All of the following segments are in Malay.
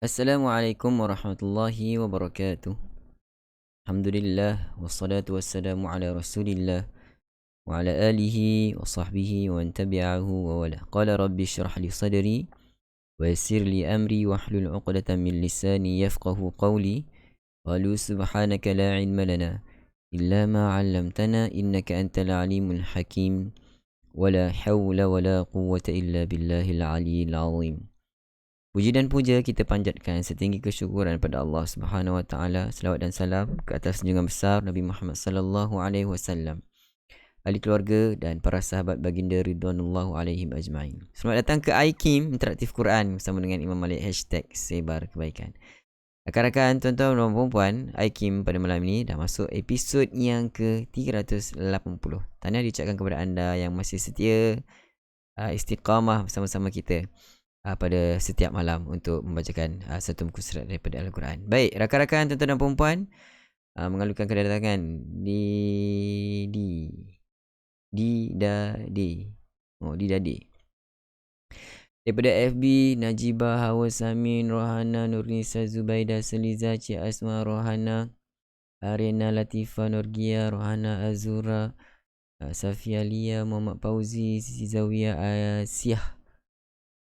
Assalamualaikum warahmatullahi wabarakatuh. Alhamdulillah wassalatu wassalamu ala Rasulillah wa ala alihi wa sahbihi wa man tabi'ahu wa wala. Qala rabbi shrah li sadri wa yassir li amri wa hlul 'uqdatam min lisani yafqahu qawli. Qalu subhanaka la 'ilma lana illa ma 'allamtana innaka antal alimul hakim. Wala hawla wala quwwata illa billahil aliyyil 'azim. Puji dan puja kita panjatkan setinggi kesyukuran pada Allah Subhanahu wa taala. Selawat dan salam ke atas junjungan besar Nabi Muhammad sallallahu alaihi wasallam, ahli keluarga dan para sahabat baginda ridwanullahu alaihim ajmain. Selamat datang ke iKim Interaktif Quran bersama dengan Imam Malik #Sebar Kebaikan. Rakan-rakan, tuan-tuan dan puan-puan, iKim pada malam ini dah masuk episod yang ke-380. Tahniah diucapkan kepada anda yang masih setia istiqamah bersama-sama kita pada setiap malam untuk membacakan satu muka surat daripada Al-Quran. Baik, rakan-rakan, tuan-tuan dan puan-puan, mengalukan kedatangan Didade daripada FB, Najibah, Hawa Samin, Rohana, Nurnisa, Zubaida, Seliza, Cik Asma, Rohana, Arena, Latifah, Nurgia, Rohana, Azura, Safia Lia, Muhammad Fauzi, Siti Zawiyah, Asyah,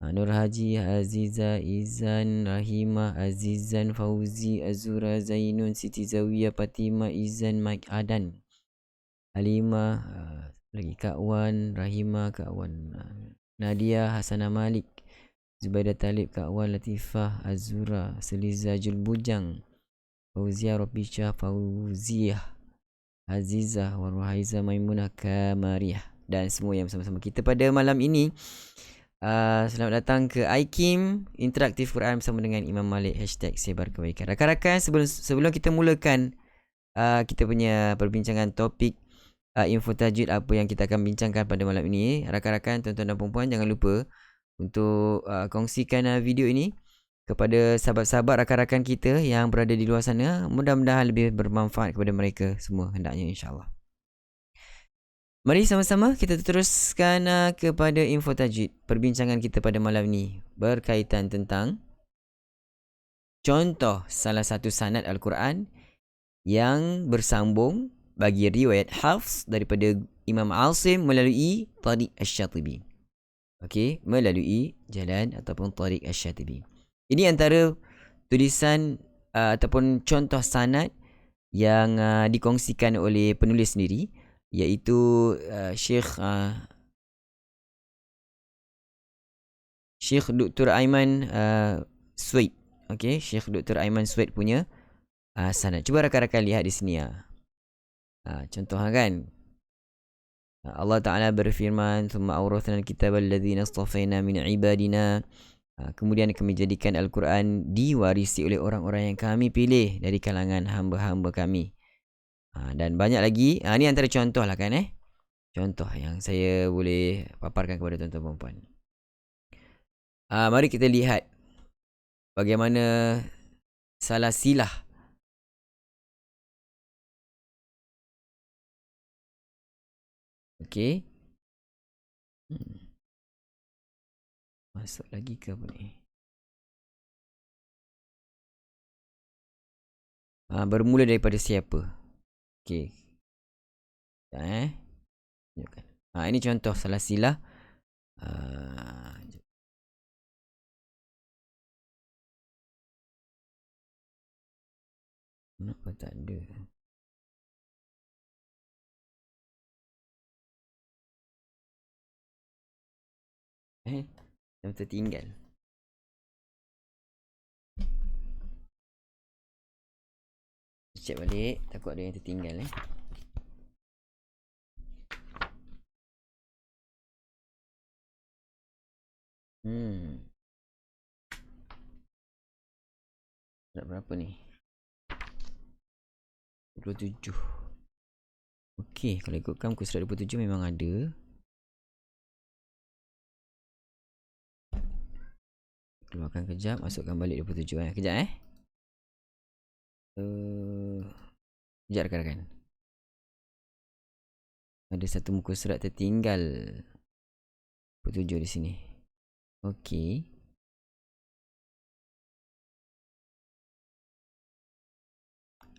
Nur Haji, Aziza, Izan, Rahimah, Azizan, Fauzi, Azura, Zainun, Siti Zawiyah, Fatimah, Izan, Mike Adan, Halimah, lagi Kak Wan, Rahimah, Kak Wan, Nadia, Hasanah Malik, Zubaida Talib, Kak Wan, Latifah, Azura, Seliza, Julbujang, Fauzia, Robisyah, Fauziah, Azizah, Warwahaiza, Maimunah, Kamariah, dan semua yang bersama-sama kita pada malam ini. Selamat datang ke iKim Interaktif Quran bersama dengan Imam Malik #Sebar Kebaikan. Rakan-rakan, sebelum kita mulakan kita punya perbincangan topik info tajwid apa yang kita akan bincangkan pada malam ini, rakan-rakan, tuan-tuan dan puan-puan, jangan lupa untuk kongsikan video ini kepada sahabat-sahabat rakan-rakan kita yang berada di luar sana. Mudah-mudahan lebih bermanfaat kepada mereka semua hendaknya, insyaAllah. Mari sama-sama kita teruskan kepada info tajwid. Perbincangan kita pada malam ini berkaitan tentang contoh salah satu sanad Al-Quran yang bersambung bagi riwayat Hafs daripada Imam Asim melalui Tariq Asy-Syatibi. Okey, melalui jalan ataupun Tariq Asy-Syatibi. Ini antara tulisan ataupun contoh sanad yang dikongsikan oleh penulis sendiri, iaitu Syekh Dr. Aiman Suwaid. Okey, Syekh Dr. Aiman Suwaid punya sanad. Cuba rakan-rakan lihat di sini contoh kan. Allah Ta'ala berfirman, "Tsumma awrathna al-kitaba alladhina istafaina min ibadina." Kemudian kami jadikan Al-Quran diwarisi oleh orang-orang yang kami pilih dari kalangan hamba-hamba kami. Dan banyak lagi. Ini antara contoh lah kan contoh yang saya boleh paparkan kepada tuan-tuan puan. Mari kita lihat bagaimana salah silah okey. Masuk lagi ke apa ni? Bermula daripada siapa? Okey. Tunjukkan. Ini contoh salah silah. Kenapa tak ada? Dah tertinggal. Check balik, takut ada yang tertinggal Surat berapa ni? 27. Okey, kalau ikutkan muka surat 27 memang ada. Keluarkan kejap, masukkan balik 27 Kejap Kejap rakan-rakan. Ada satu muka surat tertinggal 27 di sini. Okey.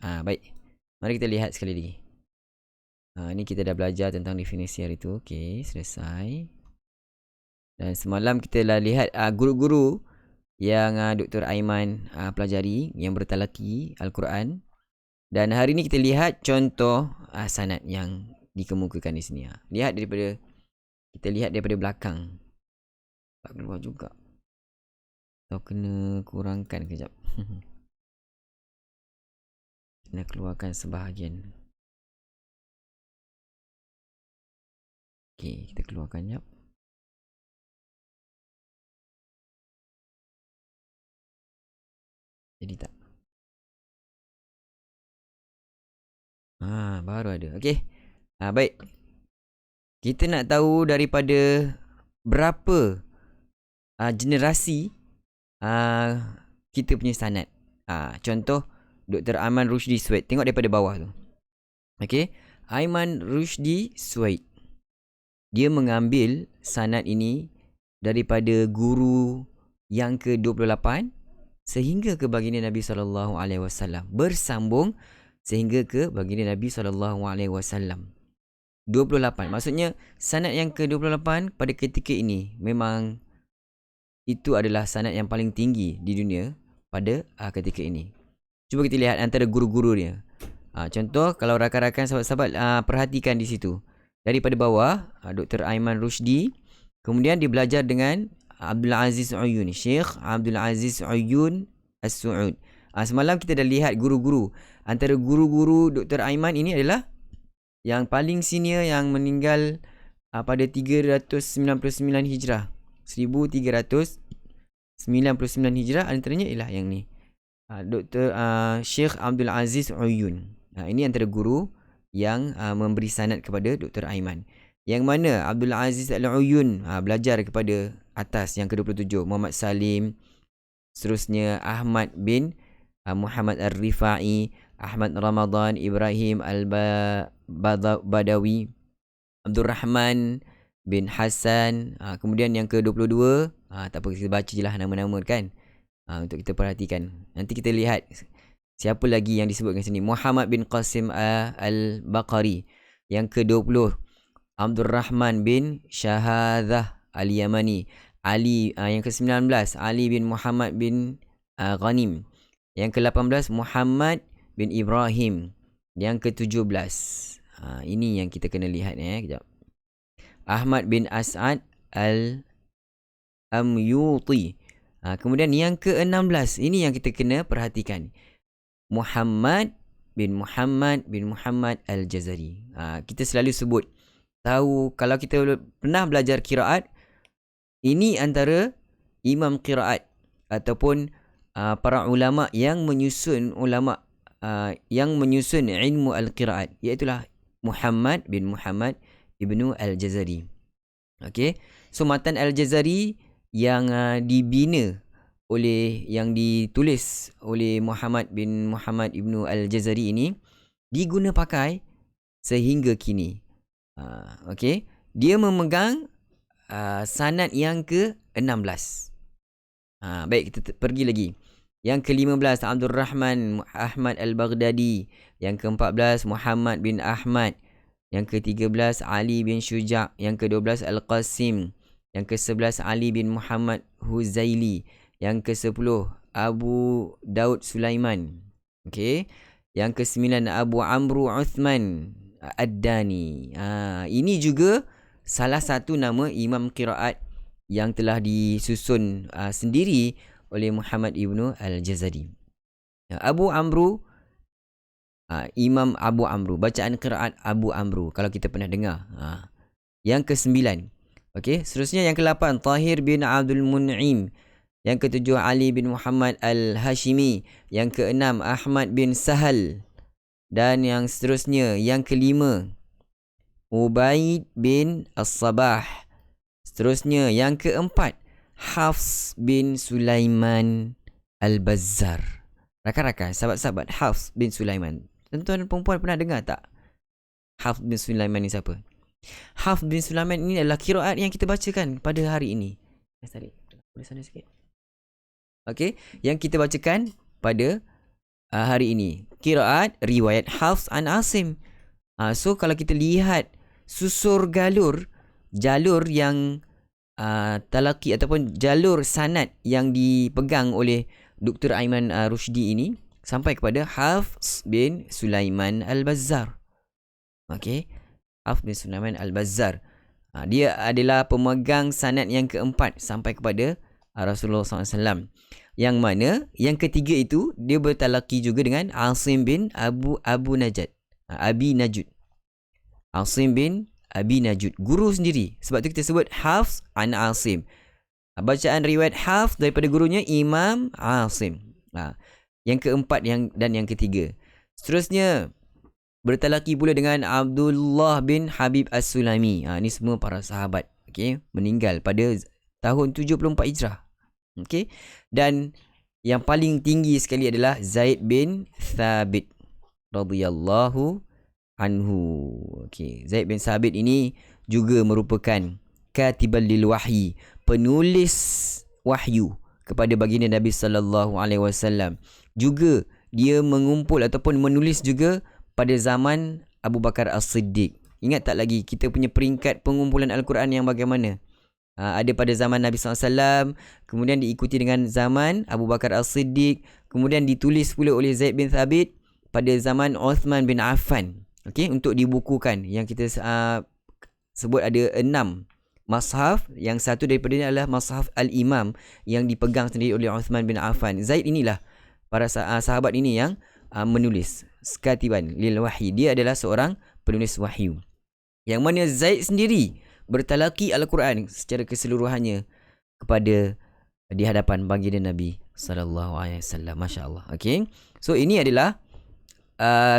Baik. Mari kita lihat sekali lagi. Ni kita dah belajar tentang definisi hari tu. Okey, selesai. Dan semalam kita dah lihat guru-guru yang Dr. Aiman pelajari yang bertalaki Al-Quran. Dan hari ni kita lihat contoh sanad yang dikemukakan di sini. Kita lihat daripada belakang. Tak keluar juga. Atau kena kurangkan kejap. Kena keluarkan sebahagian. Okey, kita keluarkan jap. Jadi tak? Baru ada. Okey. Baik. Kita nak tahu daripada berapa generasi kita punya sanad. Contoh Dr. Aiman Rushdi Suhaid. Tengok daripada bawah tu. Okey. Aiman Rushdi Suhaid. Dia mengambil sanad ini daripada guru yang ke-28 sehingga ke baginda Nabi SAW, bersambung sehingga ke baginda Nabi SAW. 28. Maksudnya sanad yang ke-28 pada ketika ini memang itu adalah sanad yang paling tinggi di dunia pada ketika ini. Cuba kita lihat antara guru-guru dia. Contoh kalau rakan-rakan sahabat-sahabat perhatikan di situ. Daripada bawah Dr. Aiman Rushdi, kemudian dia belajar dengan Abdul Aziz Uyun, Syekh Abdul Aziz Uyun As-Su'ud. Semalam kita dah lihat guru-guru. Antara guru-guru Dr. Aiman ini adalah yang paling senior yang meninggal pada 399 Hijrah. 1399 Hijrah, antaranya ialah yang ni. Dr. Syekh Abdul Aziz Uyun. Ini antara guru yang memberi sanad kepada Dr. Aiman. Yang mana Abdul Aziz Al-Uyun belajar kepada atas yang ke-27 Muhammad Salim, seterusnya Ahmad bin Muhammad Ar-Rifai, Ahmad Ramadan, Ibrahim Al-Badawi, Abdul Rahman bin Hassan. Kemudian yang ke-22, tak apa, kita baca je lah nama-nama kan, untuk kita perhatikan. Nanti kita lihat siapa lagi yang disebutkan sini. Muhammad bin Qasim Al-Baqari. Yang ke-20 Abdul Rahman bin Shahadah Al-Yamani. Ali. Yang ke-19 Ali bin Muhammad bin Ghanim. Yang ke-18 Muhammad bin Ibrahim. Yang ke-17 ini yang kita kena lihat kejap. Ahmad bin As'ad Al-Amyuti. Kemudian yang ke-16 ini yang kita kena perhatikan. Muhammad bin Muhammad Al-Jazari. Kita selalu sebut, tahu kalau kita pernah belajar qiraat, ini antara imam qiraat ataupun para ulama yang menyusun ilmu al-qiraat, iaitulah Muhammad bin Muhammad Ibnu Al-Jazari. Okey. So matan Al-Jazari yang ditulis oleh Muhammad bin Muhammad Ibnu Al-Jazari ini diguna pakai sehingga kini. Okey. Dia memegang sanad yang ke-16. Baik, kita pergi lagi. Yang ke-15 Abdul Rahman Ahmad Al-Baghdadi. Yang ke-14 Muhammad bin Ahmad. Yang ke-13 Ali bin Syuja'. Yang ke-12 Al-Qasim. Yang ke-11 Ali bin Muhammad Huzaili. Yang ke-10 Abu Daud Sulaiman. Okey. Yang ke-9 Abu Amru Uthman Ad-Dani. Ini juga salah satu nama imam qiraat yang telah disusun sendiri oleh Muhammad Ibnu Al-Jazari. Abu Amru, Imam Abu Amru, bacaan qiraat Abu Amru kalau kita pernah dengar. Yang ke-9. Okey, seterusnya yang ke-8 Tahir bin Abdul Mun'im. Yang ke-7 Ali bin Muhammad Al-Hashimi. Yang ke-6 Ahmad bin Sahal. Dan yang seterusnya yang ke-5 Ubaid bin As-Sabah. Seterusnya yang ke-4 Hafs bin Sulaiman Al-Bazzar. Rakan-rakan, sahabat-sahabat, Hafs bin Sulaiman. Tuan-tuan dan perempuan pernah dengar tak? Hafs bin Sulaiman ni siapa? Hafs bin Sulaiman ini adalah qiraat yang kita bacakan pada hari ini. Tarik, boleh sana sikit. Okey, yang kita bacakan pada hari ini. Qiraat riwayat Hafs an Asim. So kalau kita lihat susur jalur yang talaki ataupun jalur sanad yang dipegang oleh Dr. Aiman Rushdi ini sampai kepada Hafs bin Sulaiman Al-Bazzar. Okey, Hafs bin Sulaiman Al-Bazzar. Dia adalah pemegang sanad yang keempat sampai kepada Rasulullah SAW. Yang mana yang ketiga itu dia bertalaki juga dengan Asim bin Abu Najud. Abi Najud. Asim bin Abi Najud, guru sendiri. Sebab tu kita sebut Hafs an Asim. Bacaan riwayat Hafs daripada gurunya Imam Asim. Yang keempat dan yang ketiga. Seterusnya bertalaki pula dengan Abdullah bin Habib As-Sulami. Ini semua para sahabat, okey, meninggal pada tahun 74 Hijrah. Okey. Dan yang paling tinggi sekali adalah Zaid bin Thabit radhiyallahu anhu. Okey, Zaid bin Thabit ini juga merupakan katibal lil wahyi, penulis wahyu kepada baginda Nabi sallallahu alaihi wasallam. Juga dia mengumpul ataupun menulis juga pada zaman Abu Bakar As-Siddiq. Ingat tak lagi kita punya peringkat pengumpulan Al-Quran yang bagaimana? Ada pada zaman Nabi SAW, kemudian diikuti dengan zaman Abu Bakar As-Siddiq, kemudian ditulis pula oleh Zaid bin Thabit pada zaman Uthman bin Affan. Okey, untuk dibukukan, yang kita sebut ada 6 mashaf. Yang satu daripadanya adalah mashaf Al-Imam yang dipegang sendiri oleh Uthman bin Affan. Zaid inilah, para sahabat ini yang menulis katiban lil wahyi. Dia adalah seorang penulis wahyu. Yang mana Zaid sendiri bertalaki Al-Quran secara keseluruhannya kepada di hadapan baginda Nabi sallallahu alaihi wasallam. Masya-Allah. Okey. So ini adalah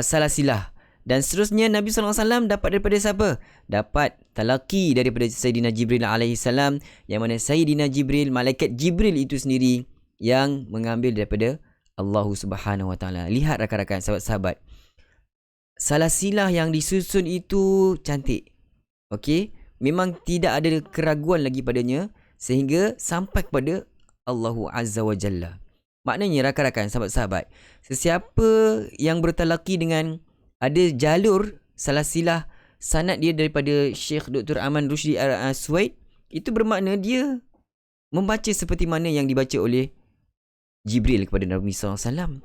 salasilah. Dan seterusnya Nabi sallallahu alaihi wasallam dapat daripada siapa? Dapat talaki daripada Sayyidina Jibril alaihi salam, yang mana Sayyidina Jibril, malaikat Jibril itu sendiri yang mengambil daripada Allah Subhanahu wa taala. Lihat rakan-rakan, sahabat-sahabat. Salasilah yang disusun itu cantik. Okey? Memang tidak ada keraguan lagi padanya sehingga sampai kepada Allahu Azza wa Jalla. Maknanya rakan-rakan, sahabat-sahabat, sesiapa yang bertalaki dengan ada jalur salasilah sanad dia daripada Syekh Dr. Aman Rushdi Al-Suwaid, itu bermakna dia membaca seperti mana yang dibaca oleh Jibril kepada Nabi SAW,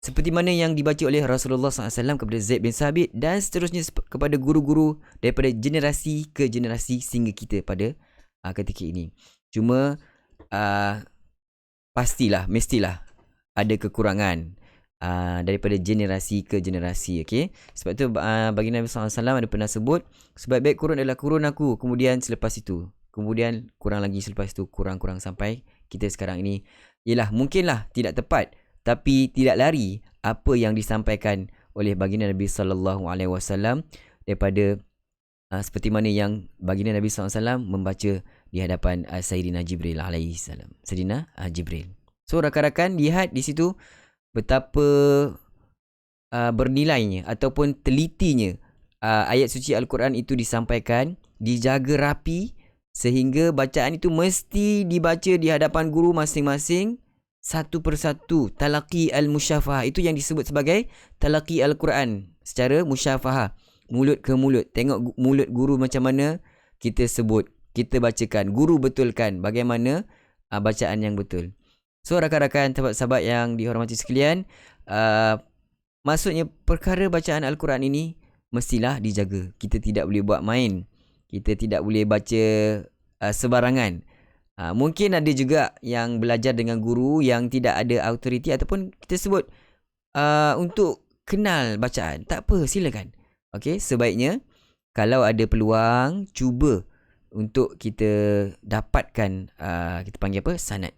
seperti mana yang dibaca oleh Rasulullah SAW kepada Zaid bin Thabit, dan seterusnya kepada guru-guru daripada generasi ke generasi sehingga kita pada ketika ini. Cuma mestilah ada kekurangan daripada generasi ke generasi. Okay? Sebab tu bagi Nabi SAW ada pernah sebut, sebaik-baik kurun adalah kurun aku, kemudian selepas itu, kemudian kurang lagi selepas itu, kurang sampai kita sekarang ini. Yelah, mungkinlah tidak tepat, tapi tidak lari apa yang disampaikan oleh baginda Nabi sallallahu alaihi wasallam daripada seperti mana yang baginda Nabi sallallahu alaihi wasallam membaca di hadapan Sayyidina Jibril alaihi salam. Sayyidina Jibril. So rakan-rakan, lihat di situ betapa bernilainya ataupun telitinya ayat suci Al-Quran itu disampaikan, dijaga rapi, sehingga bacaan itu mesti dibaca di hadapan guru masing-masing satu persatu. Talaqi al-musyafahah itu yang disebut sebagai talaqi Al-Quran secara musyafahah, mulut ke mulut. Tengok mulut guru macam mana, kita sebut, kita bacakan, guru betulkan bagaimana bacaan yang betul. So rakan-rakan, sahabat-sahabat yang dihormati sekalian, maksudnya perkara bacaan Al-Quran ini mestilah dijaga. Kita tidak boleh buat main, kita tidak boleh baca sebarangan. Mungkin ada juga yang belajar dengan guru yang tidak ada autoriti, ataupun kita sebut untuk kenal bacaan. Tak apa, silakan. Okey, sebaiknya kalau ada peluang, cuba untuk kita dapatkan kita panggil apa, sanad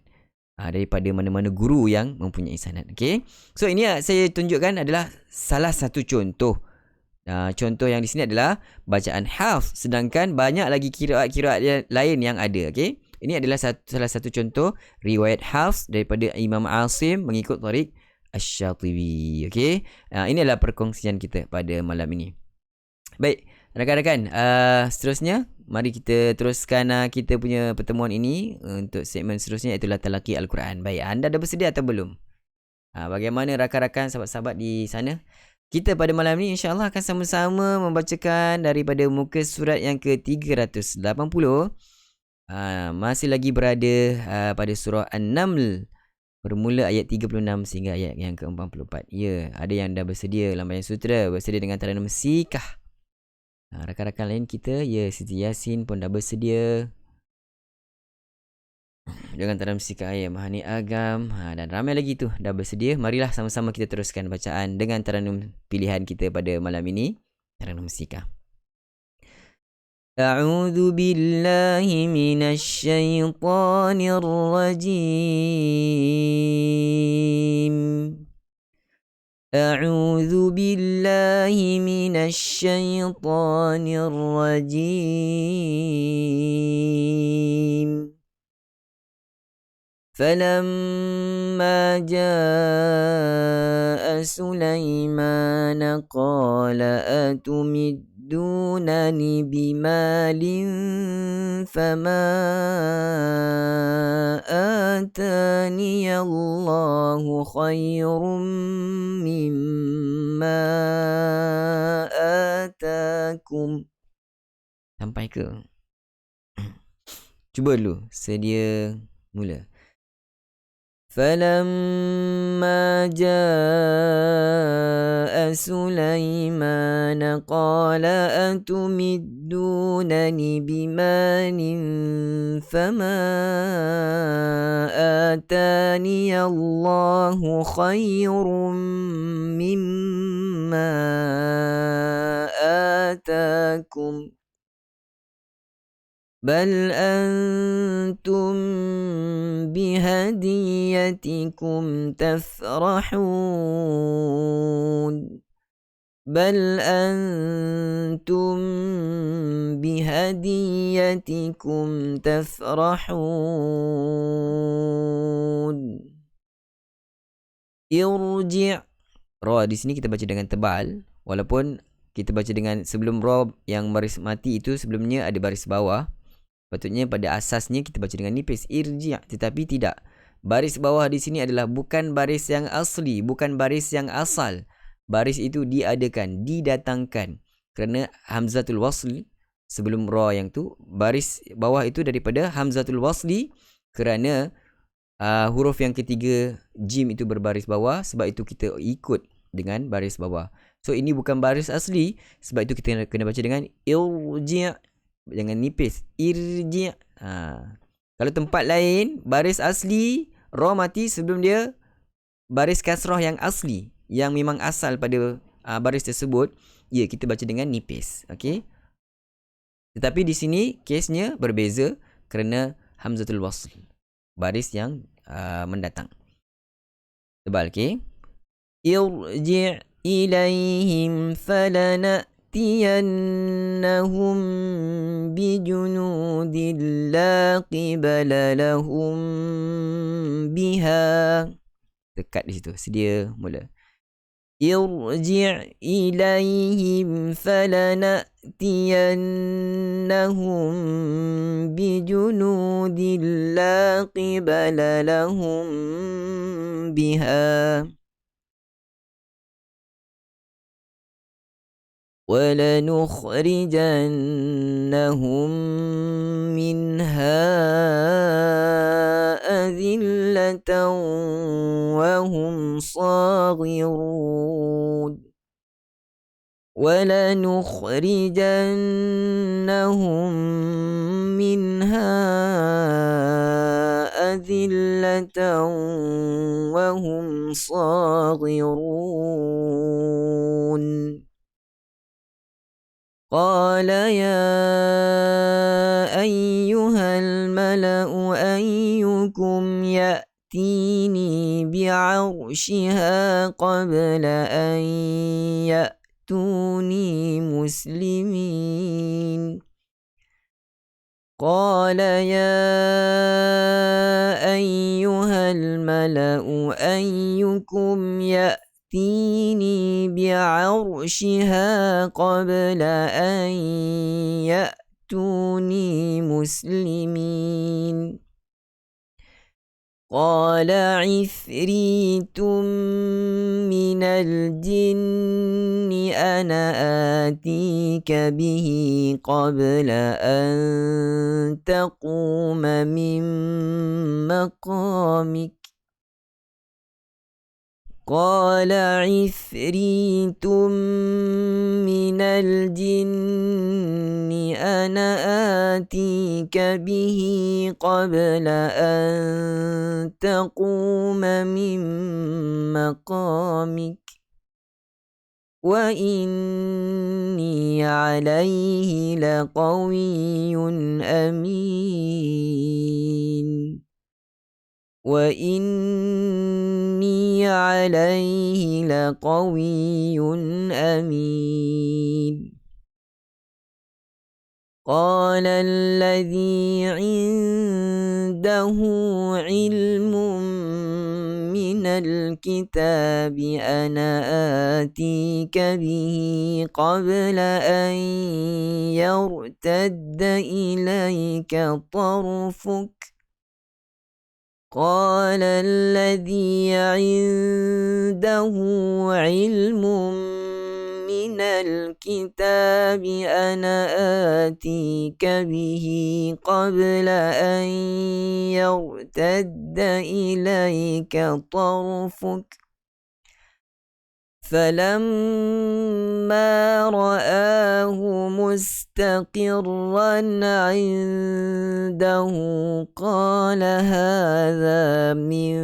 daripada mana-mana guru yang mempunyai sanad. Okey, so ini saya tunjukkan adalah salah satu contoh. Contoh yang di sini adalah bacaan Hafs, sedangkan banyak lagi kiraat-kiraat lain yang ada. Okey, ini adalah salah satu contoh riwayat Hafs daripada Imam Asim mengikut Tariq Asy-Syatibi. Okey, ini adalah perkongsian kita pada malam ini. Baik, rakan-rakan, seterusnya mari kita teruskan kita punya pertemuan ini untuk segmen seterusnya, iaitu talaqi Al-Quran. Baik, anda dah bersedia atau belum? Bagaimana rakan-rakan sahabat-sahabat di sana? Kita pada malam ni insya-Allah akan sama-sama membacakan daripada muka surat yang ke-380. Masih lagi berada pada surah An-Naml, bermula ayat 36 sehingga ayat yang ke-44. Ya, ada yang dah bersedia Lambayan Sutera, bersedia dengan Taranum Sikah. Rakan-rakan lain kita, ya, Siti Yasin pun dah bersedia dengan Taranum Sikah ya, Mahani Agam, dan ramai lagi tu dah bersedia. Marilah sama-sama kita teruskan bacaan dengan Taranum pilihan kita pada malam ini, Taranum Sikah. أعوذ بالله من الشيطان الرجيم أعوذ بالله من الشيطان الرجيم فلما جاء سليمان قال أتمدونني بمال فما آتاني الله خير مما آتاكم. Sampai ke? Cuba dulu, sedia mula. فلما جاء سليمان قال أتمدونني بمال فما آتاني الله خير مما آتاكم بل أنتم بهديتكم تفرحون بل أنتم بهديتكم تفرحون Irji'. Ra di sini kita baca dengan tebal, walaupun kita baca dengan sebelum ra yang baris mati itu sebelumnya ada baris bawah. Patutnya pada asasnya kita baca dengan nipis irji', tetapi tidak. Baris bawah di sini adalah bukan baris yang asli, bukan baris yang asal. Baris itu diadakan, didatangkan. Kerana hamzatul wasl sebelum ra yang tu, baris bawah itu daripada hamzatul wasli, kerana huruf yang ketiga jim itu berbaris bawah, sebab itu kita ikut dengan baris bawah. So ini bukan baris asli, sebab itu kita kena baca dengan irji', jangan nipis irji'. Kalau tempat lain baris asli ra mati sebelum dia baris kasrah yang asli, yang memang asal pada baris tersebut, ya kita baca dengan nipis. Okey. Tetapi di sini kesnya berbeza kerana hamzatul wasl, baris yang mendatang. Tebal, okey. Irji' ilaihim falanatiyannahum bijunudin la qibala lahum biha. Dekat di situ, sedia mula. Irji' ilaihim falanatiyannahum bijunudin la qibala lahum biha وَلَنُخْرِجَنَّهُمْ مِنْهَا أَذِلَّةً وَهُمْ صَاغِرُونَ وَلَنُخْرِجَنَّهُمْ مِنْهَا أَذِلَّةً وَهُمْ صَاغِرُونَ قال يا أيها الملأ أيكم يأتيني بعرشها قبل أن يأتوني مسلمين قال يا أيها الملأ أيكم يأتيني بعرشها قبل أن يأتوني مسلمين قال عفريت من الجن أنا آتيك به قبل أن تقوم من مقامك قال عفريت من الجن أنا آتيك به قبل أن تقوم من مقامك وإني عليه لقوي أمين وإني عليه لقوي أمين قال الذي عنده علم من الكتاب أنا آتيك به قبل أن يرتد إليك طرفك قال الذي عنده علم من الكتاب أنا آتيك به قبل أن يرتد إليك طرفك فلما رآه مستقرا عنده قال هذا من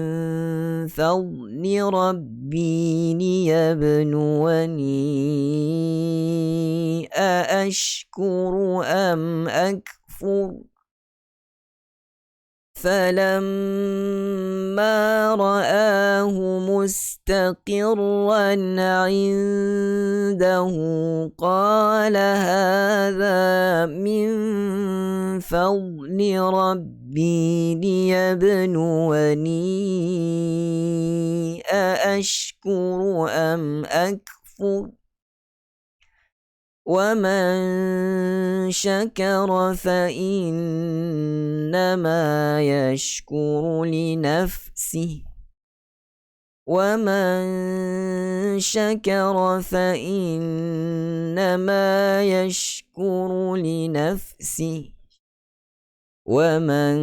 فضل ربي ليبلوني أأشكر أم أكفر فلما رآه مستقرا عنده قال هذا من فضل ربي ليبلوني أأشكر أم أكفر ومن شكر فإنما يشكر لنفسه ومن شكر فإنما يشكر لنفسه ومن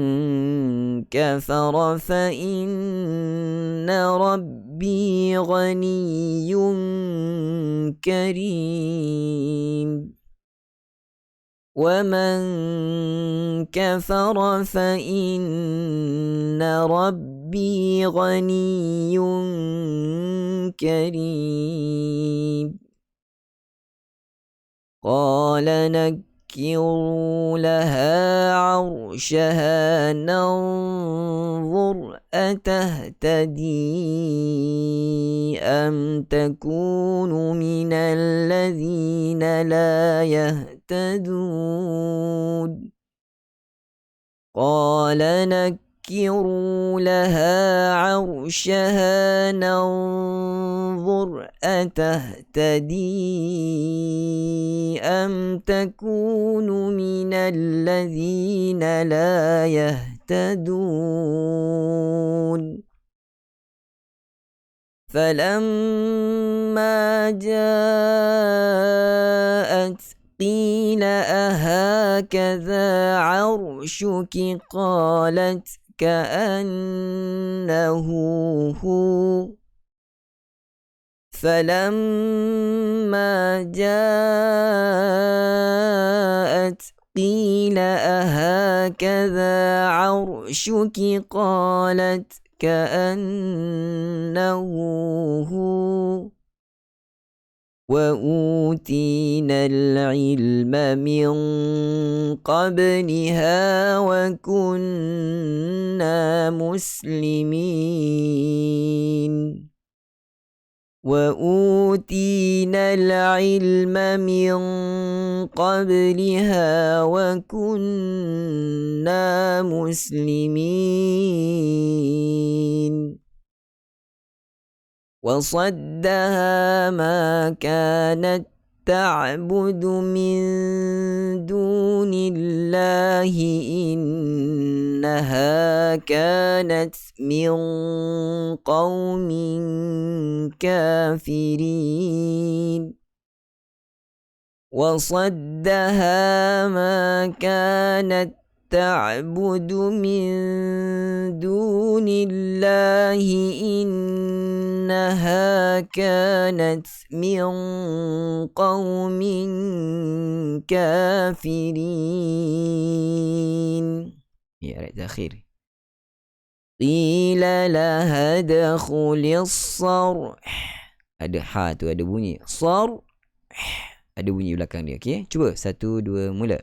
كفر فإن ربي غني كريم ومن كفر فإن ربي غني كريم قال نكروا لها عرشها ننظر أتهتدي أم تكون من الذين لا يهتدون قال نكروا لها عرشها ننظر أتهتدي أم تكون من الذين لا يهتدون فلما جاءت قيل أهكذا عرشك قالت كأنه هو فلما جاءت قيل أهكذا عرشك قالت كأنه هو وأوتينا العلم من قبلها وكنا مسلمين وأوتينا العلم من قبلها وكنا مسلمين وصدها ما كانت تعبد من دون الله إنها كانت من قوم كافرين وصدها ما كانت تعبد من دون الله إنها كانت من قوم كافرين. Ya, ayat terakhir. Qila laha dakhulis sarh. Ada ha tu ada bunyi. Sarh. Ada bunyi belakang dia. Okey, cuba 1 2 mula.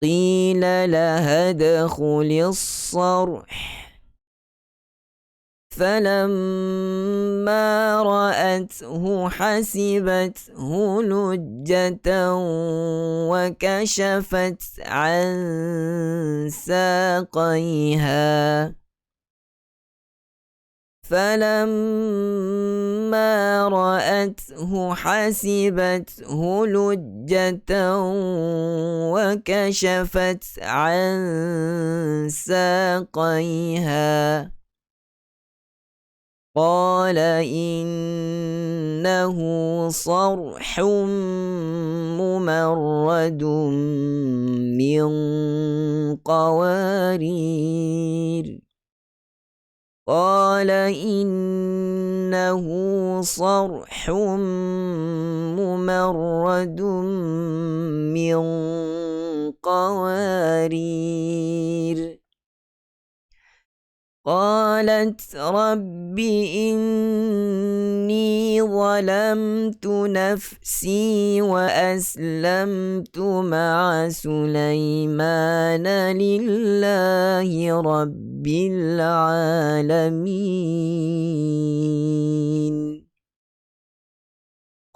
Qila laha dakhulis sarh. فلما رأته حسبته لجة وكشفت عن ساقيها فلما رأته حسبته لجة وكشفت عن ساقيها قال إنه صرح ممرد من قوارير قال إنه صرح ممرد من قوارير قالت رب إني ظلمت نفسي وأسلمت مع سليمان لله رب العالمين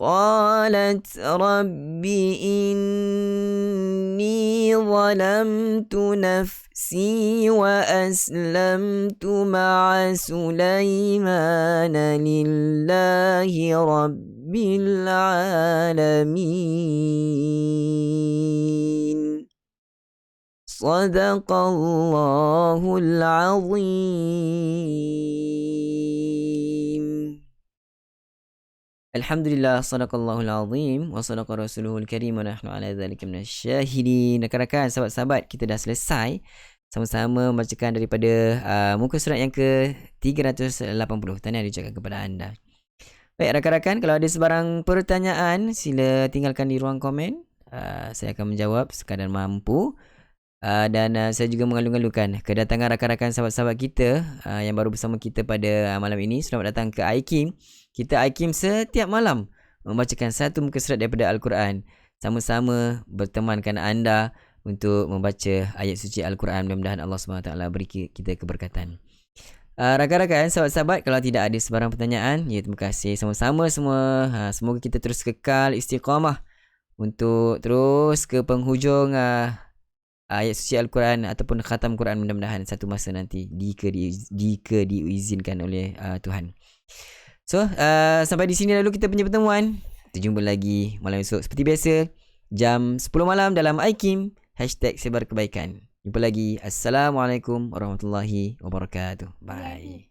قالت رب إني ظلمت نفسي وأسلمت مع سليمان لله رب العالمين صدق الله العظيم. Alhamdulillah, sadaqallahul azim wa sadaqa rasuluhul karim wa nahnu ala dzalika minasyahidin. Rakan-rakan, sahabat-sahabat, kita dah selesai sama-sama membacakan daripada muka surat yang ke-380. Tahniah diucapkan kepada anda. Baik rakan-rakan, kalau ada sebarang pertanyaan sila tinggalkan di ruang komen. Saya akan menjawab sekadar mampu. Dan saya juga mengalu-alukan kedatangan rakan-rakan sahabat-sahabat kita yang baru bersama kita pada malam ini. Selamat datang ke iKim. Kita iKim setiap malam membacakan satu muka surat daripada Al-Quran. Sama-sama bertemankan anda untuk membaca ayat suci Al-Quran. Mudah-mudahan Allah SWT beri kita keberkatan. Rakan-rakan, sahabat-sahabat, kalau tidak ada sebarang pertanyaan, ya terima kasih sama-sama semua. Semoga kita terus kekal istiqamah untuk terus ke penghujung ayat suci Al-Quran ataupun khatam Quran, mudah-mudahan satu masa nanti jika diizinkan oleh Tuhan. So, sampai di sini dulu kita punya pertemuan. Kita jumpa lagi malam esok seperti biasa jam 10 malam dalam iKim #sebar kebaikan. Jumpa lagi. Assalamualaikum warahmatullahi wabarakatuh. Bye.